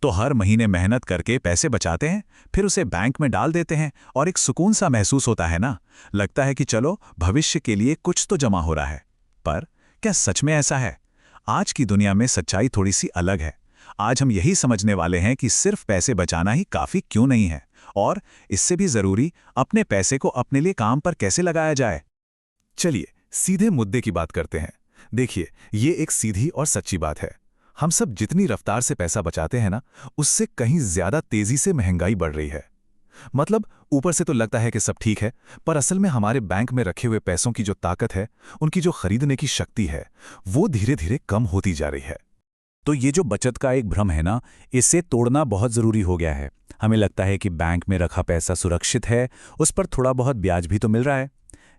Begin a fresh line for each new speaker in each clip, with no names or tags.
तो हर महीने मेहनत करके पैसे बचाते हैं, फिर उसे बैंक में डाल देते हैं और एक सुकून सा महसूस होता है ना। लगता है कि चलो भविष्य के लिए कुछ तो जमा हो रहा है। पर क्या सच में ऐसा है? आज की दुनिया में सच्चाई थोड़ी सी अलग है। आज हम यही समझने वाले हैं कि सिर्फ पैसे बचाना ही काफी क्यों नहीं है, और इससे भी जरूरी अपने पैसे को अपने लिए काम पर कैसे लगाया जाए।
चलिए सीधे मुद्दे की बात करते हैं। देखिए, ये एक सीधी और सच्ची बात है। हम सब जितनी रफ्तार से पैसा बचाते हैं ना, उससे कहीं ज्यादा तेजी से महंगाई बढ़ रही है। मतलब ऊपर से तो लगता है कि सब ठीक है, पर असल में हमारे बैंक में रखे हुए पैसों की जो ताकत है, उनकी जो खरीदने की शक्ति है, वो धीरे धीरे कम होती जा रही है।
तो ये जो बचत का एक भ्रम है ना, इसे तोड़ना बहुत ज़रूरी हो गया है। हमें लगता है कि बैंक में रखा पैसा सुरक्षित है, उस पर थोड़ा बहुत ब्याज भी तो मिल रहा है।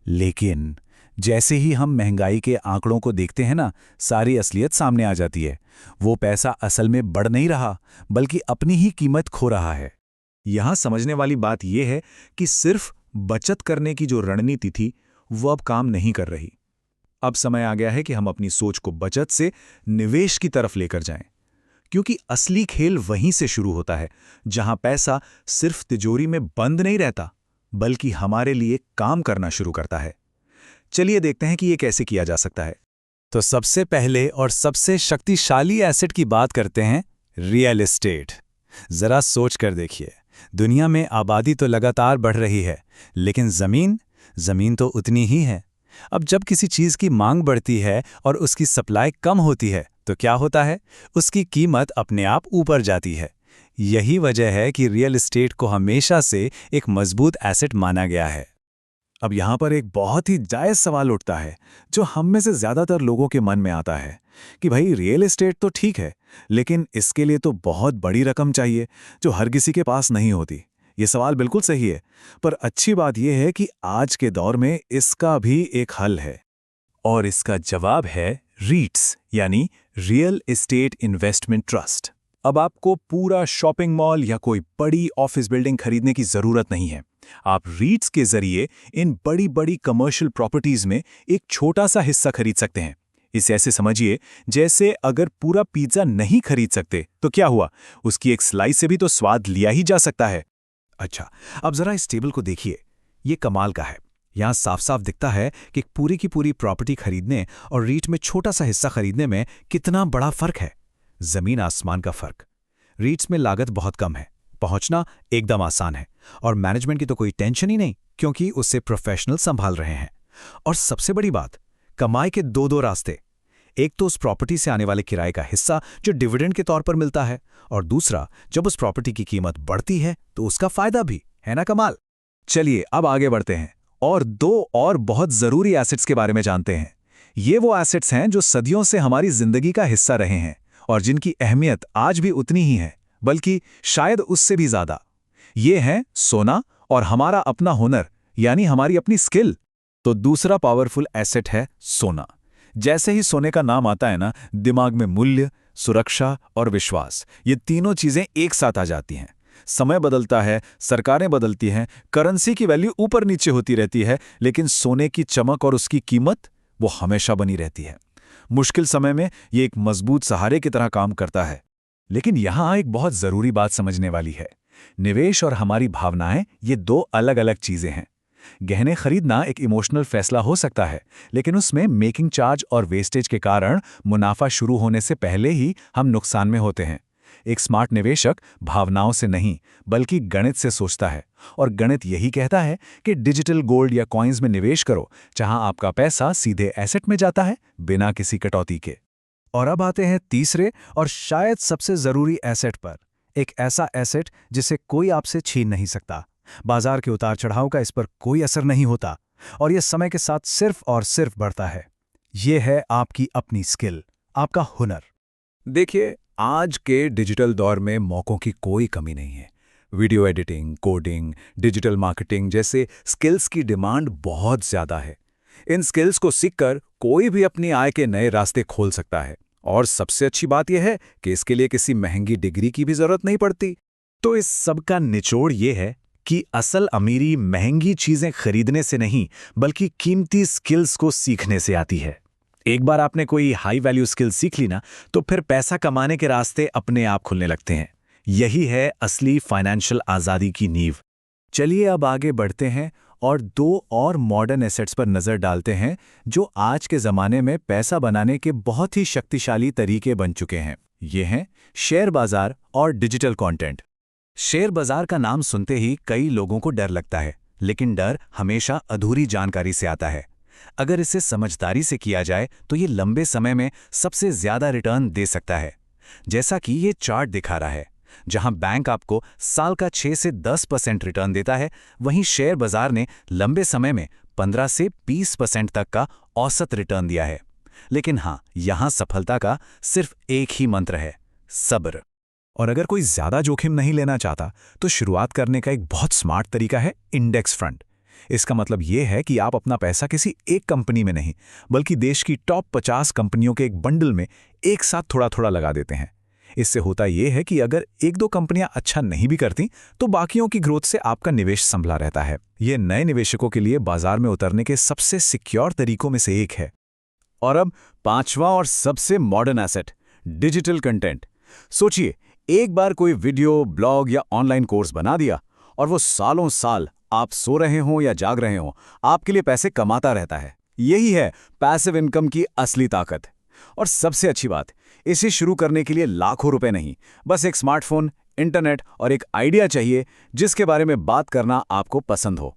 लेकिन जैसे ही हम महंगाई के आंकड़ों को देखते हैं ना, सारी असलियत सामने आ जाती है। वो पैसा असल में बढ़ नहीं रहा, बल्कि अपनी ही कीमत खो रहा है।
यहां समझने वाली बात यह है कि सिर्फ बचत करने की जो रणनीति थी, वो अब काम नहीं कर रही। अब समय आ गया है कि हम अपनी सोच को बचत से निवेश की तरफ लेकर जाएं, क्योंकि असली खेल वहीं से शुरू होता है, जहां पैसा सिर्फ तिजोरी में बंद नहीं रहता, बल्कि हमारे लिए काम करना शुरू करता है। चलिए देखते हैं कि यह कैसे किया जा सकता है।
तो सबसे पहले और सबसे शक्तिशाली एसेट की बात करते हैं, रियल एस्टेट। जरा सोच कर देखिए, दुनिया में आबादी तो लगातार बढ़ रही है, लेकिन जमीन तो उतनी ही है। अब जब किसी चीज की मांग बढ़ती है और उसकी सप्लाई कम होती है, तो क्या होता है? उसकी कीमत अपने आप ऊपर जाती है। यही वजह है कि रियल एस्टेट को हमेशा से एक मजबूत एसेट माना गया है।
अब यहां पर एक बहुत ही जायज सवाल उठता है, जो हम में से ज्यादातर लोगों के मन में आता है कि भाई, रियल एस्टेट तो ठीक है, लेकिन इसके लिए तो बहुत बड़ी रकम चाहिए, जो हर किसी के पास नहीं होती। ये सवाल बिल्कुल सही है, पर अच्छी बात यह है कि आज के दौर में इसका भी एक हल है।
और इसका जवाब है रीट्स, यानी रियल एस्टेट इन्वेस्टमेंट ट्रस्ट। अब आपको पूरा शॉपिंग मॉल या कोई बड़ी ऑफिस बिल्डिंग खरीदने की जरूरत नहीं है। आप रीट्स के जरिए इन बड़ी बड़ी कमर्शियल प्रॉपर्टीज में एक छोटा सा हिस्सा खरीद सकते हैं। इसे ऐसे समझिए, जैसे अगर पूरा पिज्जा नहीं खरीद सकते तो क्या हुआ, उसकी एक स्लाइस से भी तो स्वाद लिया ही जा सकता है।
अच्छा, अब जरा इस टेबल को देखिए, ये कमाल का है। यहां साफ साफ दिखता है कि पूरी की पूरी प्रॉपर्टी खरीदने और रीट में छोटा सा हिस्सा खरीदने में कितना बड़ा फर्क है। जमीन आसमान का फर्क। रीट्स में लागत बहुत कम है, पहुंचना एकदम आसान है, और मैनेजमेंट की तो कोई टेंशन ही नहीं, क्योंकि उससे प्रोफेशनल संभाल रहे हैं। और सबसे बड़ी बात, कमाई के दो रास्ते। एक तो उस प्रॉपर्टी से आने वाले किराए का हिस्सा जो डिविडेंड के तौर पर मिलता है, और दूसरा, जब उस प्रॉपर्टी की कीमत बढ़ती है तो उसका फायदा भी है ना। कमाल।
चलिए अब आगे बढ़ते हैं और दो और बहुत जरूरी एसेट्स के बारे में जानते हैं। ये वो एसेट्स हैं जो सदियों से हमारी जिंदगी का हिस्सा रहे हैं और जिनकी अहमियत आज भी उतनी ही है, बल्कि शायद उससे भी ज्यादा। ये हैं सोना और हमारा अपना हुनर, यानी हमारी अपनी स्किल।
तो दूसरा पावरफुल एसेट है सोना। जैसे ही सोने का नाम आता है ना, दिमाग में मूल्य, सुरक्षा और विश्वास, ये तीनों चीजें एक साथ आ जाती हैं। समय बदलता है, सरकारें बदलती हैं, करेंसी की वैल्यू ऊपर नीचे होती रहती है, लेकिन सोने की चमक और उसकी कीमत वो हमेशा बनी रहती है। मुश्किल समय में ये एक मजबूत सहारे की तरह काम करता है। लेकिन यहां एक बहुत जरूरी बात समझने वाली है। निवेश और हमारी भावनाएं, ये दो अलग अलग चीजें हैं। गहने खरीदना एक इमोशनल फैसला हो सकता है, लेकिन उसमें मेकिंग चार्ज और वेस्टेज के कारण मुनाफा शुरू होने से पहले ही हम नुकसान में होते हैं। एक स्मार्ट निवेशक भावनाओं से नहीं, बल्कि गणित से सोचता है, और गणित यही कहता है कि डिजिटल गोल्ड या कॉइन्स में निवेश करो, जहां आपका पैसा सीधे एसेट में जाता है, बिना किसी कटौती के। और अब आते हैं तीसरे और शायद सबसे जरूरी एसेट पर। एक ऐसा एसेट जिसे कोई आपसे छीन नहीं सकता। बाजार के उतार चढ़ाव का इस पर कोई असर नहीं होता, और यह समय के साथ सिर्फ और सिर्फ बढ़ता है। यह है आपकी अपनी स्किल, आपका हुनर।
देखिए, आज के डिजिटल दौर में मौकों की कोई कमी नहीं है। Video editing, coding, digital marketing जैसे स्किल्स की डिमांड बहुत ज्यादा है। इन स्किल्स को सीखकर कोई भी अपनी आय के नए रास्ते खोल सकता है, और सबसे अच्छी बात यह है कि इसके लिए किसी महंगी डिग्री की भी जरूरत नहीं पड़ती।
तो इस सब का निचोड़ यह है कि असल अमीरी महंगी चीजें खरीदने से नहीं, बल्कि कीमती स्किल्स को सीखने से आती है। एक बार आपने कोई हाई वैल्यू स्किल सीख ली ना, तो फिर पैसा कमाने के रास्ते अपने आप खुलने लगते हैं। यही है असली फाइनेंशियल आज़ादी की नींव। चलिए अब आगे बढ़ते हैं और दो और मॉडर्न एसेट्स पर नज़र डालते हैं जो आज के ज़माने में पैसा बनाने के बहुत ही शक्तिशाली तरीके बन चुके हैं। ये हैं शेयर बाजार और डिजिटल कंटेंट। शेयर बाजार का नाम सुनते ही कई लोगों को डर लगता है, लेकिन डर हमेशा अधूरी जानकारी से आता है। अगर इसे समझदारी से किया जाए तो ये लंबे समय में सबसे ज़्यादा रिटर्न दे सकता है। जैसा कि ये चार्ट दिखा रहा है, जहां बैंक आपको साल का 6 से 10% रिटर्न देता है, वहीं शेयर बाजार ने लंबे समय में 15 से 20% तक का औसत रिटर्न दिया है। लेकिन हाँ, यहां सफलता का सिर्फ एक ही मंत्र है, सब्र।
और अगर कोई ज्यादा जोखिम नहीं लेना चाहता तो शुरुआत करने का एक बहुत स्मार्ट तरीका है इंडेक्स फंड। इसका मतलब यह है कि आप अपना पैसा किसी एक कंपनी में नहीं, बल्कि देश की टॉप 50 कंपनियों के एक बंडल में एक साथ थोड़ा थोड़ा लगा देते हैं। इससे होता यह है कि अगर एक दो कंपनियां अच्छा नहीं भी करती तो बाकियों की ग्रोथ से आपका निवेश संभला रहता है। यह नए निवेशकों के लिए बाजार में उतरने के सबसे सिक्योर तरीकों में से एक है।
और अब पांचवा और सबसे मॉडर्न एसेट, डिजिटल कंटेंट। सोचिए, एक बार कोई वीडियो, ब्लॉग या ऑनलाइन कोर्स बना दिया और वो सालों साल आप सो रहे हों या जाग रहे हों, आपके लिए पैसे कमाता रहता है। यही है पैसिव इनकम की असली ताकत। और सबसे अच्छी बात, इसे शुरू करने के लिए लाखों रुपए नहीं, बस एक स्मार्टफोन, इंटरनेट और एक आइडिया चाहिए जिसके बारे में बात करना आपको पसंद हो।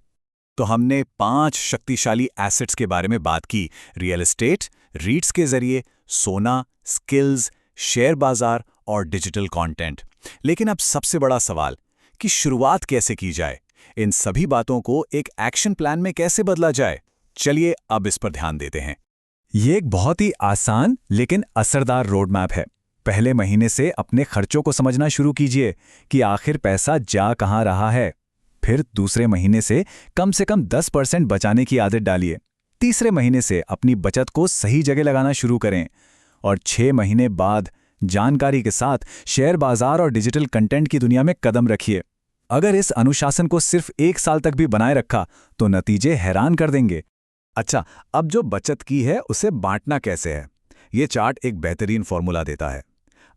तो हमने 5 शक्तिशाली एसेट्स के बारे में बात की, रियल एस्टेट, रीट्स के जरिए, सोना, स्किल्स, शेयर बाजार और डिजिटल कंटेंट। लेकिन अब सबसे बड़ा सवाल कि शुरुआत कैसे की जाए, इन सभी बातों को एक एक्शन प्लान में कैसे बदला जाए। चलिए अब इस पर ध्यान देते हैं।
ये एक बहुत ही आसान लेकिन असरदार रोड मैप है। पहले महीने से अपने खर्चों को समझना शुरू कीजिए कि आखिर पैसा जा कहाँ रहा है। फिर दूसरे महीने से कम 10% बचाने की आदत डालिए। तीसरे महीने से अपनी बचत को सही जगह लगाना शुरू करें और 6 महीने बाद जानकारी के साथ शेयर बाजार और डिजिटल कंटेंट की दुनिया में कदम रखिए। अगर इस अनुशासन को सिर्फ 1 साल तक भी बनाए रखा तो नतीजे हैरान कर देंगे।
अच्छा, अब जो बचत की है उसे बांटना कैसे है, ये चार्ट एक बेहतरीन फॉर्मूला देता है।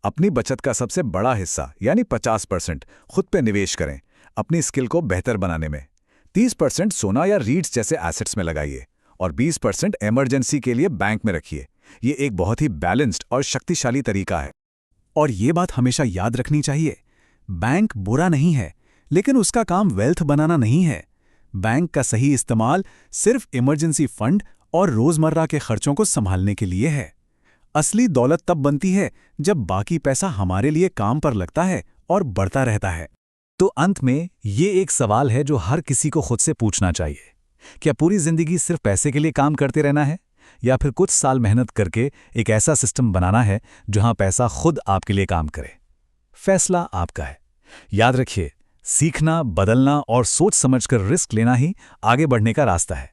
अपनी बचत का सबसे बड़ा हिस्सा यानी 50% खुद पे निवेश करें, अपनी स्किल को बेहतर बनाने में। 30% सोना या रीट्स जैसे एसेट्स में लगाइए और 20% इमरजेंसी के लिए बैंक में रखिए। ये एक बहुत ही बैलेंस्ड और शक्तिशाली तरीका है।
और ये बात हमेशा याद रखनी चाहिए, बैंक बुरा नहीं है, लेकिन उसका काम वेल्थ बनाना नहीं है। बैंक का सही इस्तेमाल सिर्फ इमरजेंसी फंड और रोजमर्रा के खर्चों को संभालने के लिए है। असली दौलत तब बनती है जब बाकी पैसा हमारे लिए काम पर लगता है और बढ़ता रहता है। तो अंत में ये एक सवाल है जो हर किसी को खुद से पूछना चाहिए, क्या पूरी जिंदगी सिर्फ पैसे के लिए काम करते रहना है, या फिर कुछ साल मेहनत करके एक ऐसा सिस्टम बनाना है जहां पैसा खुद आपके लिए काम करे? फैसला आपका है। याद रखिए, सीखना, बदलना और सोच समझकर रिस्क लेना ही आगे बढ़ने का रास्ता है।